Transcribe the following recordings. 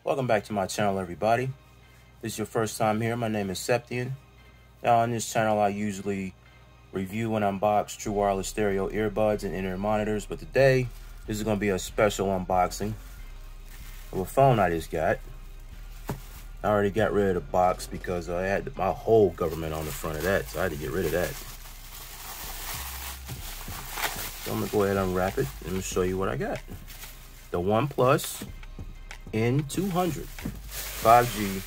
Welcome back to my channel, everybody. If this is your first time here, my name is Septian. Now on this channel I usually review and unbox true wireless stereo earbuds and in-ear monitors, but today this is going to be a special unboxing of a phone I just got. I already got rid of the box because I had my whole government on the front of that, so I had to get rid of that. So I'm going to go ahead and unwrap it and show you what I got. The OnePlus N200 5G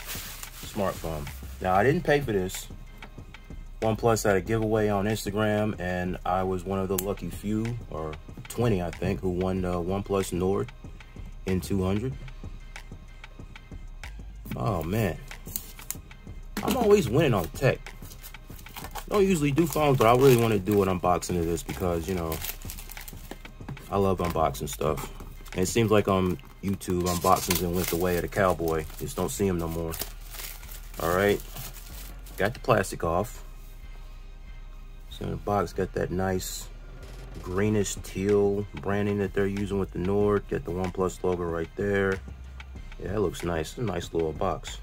smartphone. Now I didn't pay for this. OnePlus had a giveaway on Instagram and I was one of the lucky few, or 20 I think, who won the OnePlus Nord N200. Oh man, I'm always winning on tech. Don't usually do phones, but I really want to do an unboxing of this because, you know, I love unboxing stuff. And it seems like on YouTube, unboxings and went the way of the cowboy. Just don't see them no more. All right, got the plastic off. So in the box, got that nice greenish teal branding that they're using with the Nord. Got the OnePlus logo right there. Yeah, that looks nice. It's a nice little box.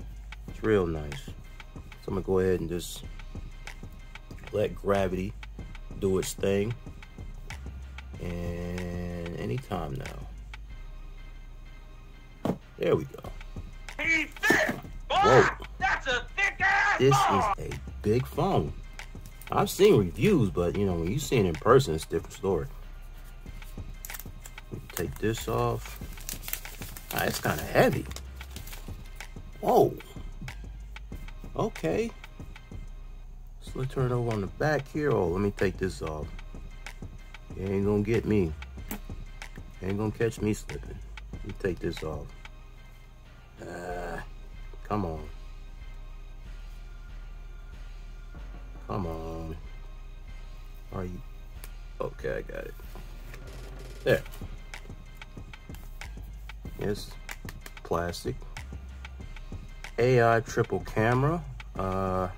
It's real nice. So I'm gonna go ahead and just let gravity do its thing. And anytime now. There we go. He's thick! Whoa. That's a thick ass This phone! is a big phone. I've seen reviews, but you know, when you see it in person, it's a different story. Take this off. Ah, it's kind of heavy. Whoa. Okay. So let's turn it over on the back here. Oh, let me take this off. You ain't gonna get me. Ain't gonna catch me slipping. Let me take this off. Come on. Come on. Are you? Okay, I got it. There. Yes, plastic. AI triple camera. Got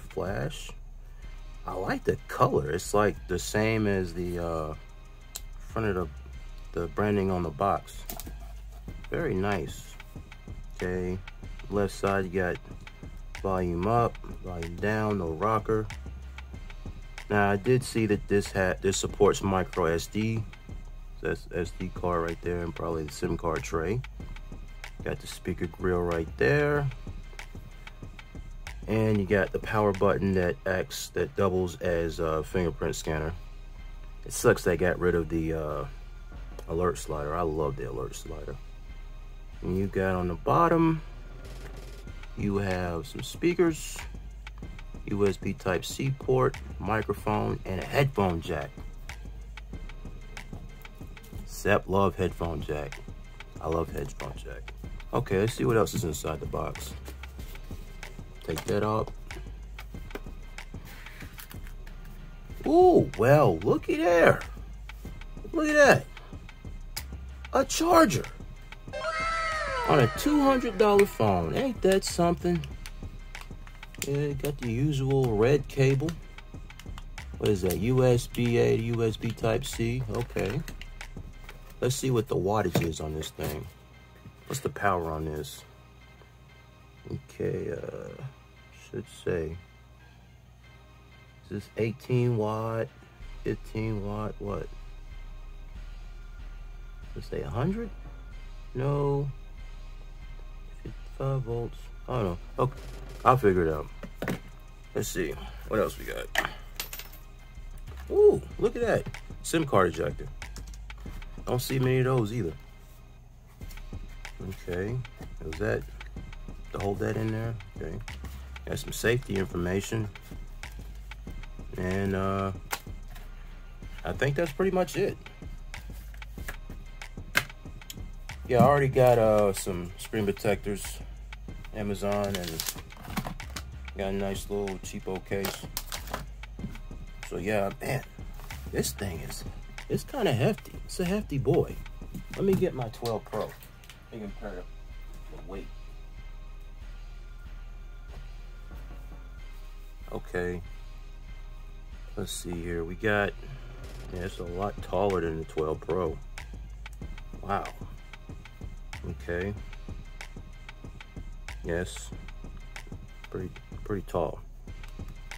flash. I like the color. It's like the same as the front of the branding on the box. Very nice. Okay, left side you got volume up, volume down, no rocker. Now I did see that this supports micro SD. That's SD card right there, and probably the SIM card tray. Got the speaker grill right there, and you got the power button that doubles as a fingerprint scanner. It sucks they got rid of the alert slider. I love the alert slider. And you got on the bottom, you have some speakers, USB Type-C port, microphone, and a headphone jack. Sep love headphone jack. I love headphone jack. Okay, let's see what else is inside the box. Take that off. Ooh, well, looky there. Look at that. A charger. On a $200 phone. Ain't that something? Yeah, got the usual red cable. What is that? USB-A to USB Type-C. Okay. Let's see what the wattage is on this thing. What's the power on this? Okay, should say. Is this 18 watt, 15 watt, what? Let's say 100? No. 55 volts. I don't know. Okay, I'll figure it out. Let's see. What else we got? Ooh, look at that. SIM card ejector. Don't see many of those either. Okay. Was that to hold that in there? Okay. Got some safety information. And I think that's pretty much it. Yeah, I already got some screen protectors, Amazon, and got a nice little cheapo case. So yeah, man, this thing it's kind of hefty. It's a hefty boy. Let me get my 12 Pro. I can compare the weight. Okay. Let's see here. We got, yeah, it's a lot taller than the 12 Pro. Wow. Okay. Yes, pretty tall.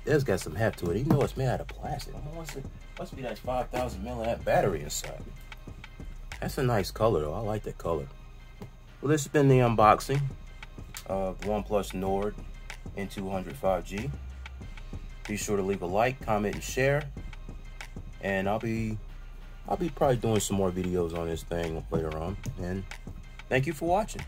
It's got some heft to it, even though it's made out of plastic. I don't know must be that 5,000 milliamp battery inside. That's a nice color though. I like that color. Well, this has been the unboxing of the OnePlus Nord N200 5G. Be sure to leave a like, comment, and share. And I'll be probably doing some more videos on this thing later on. And thank you for watching.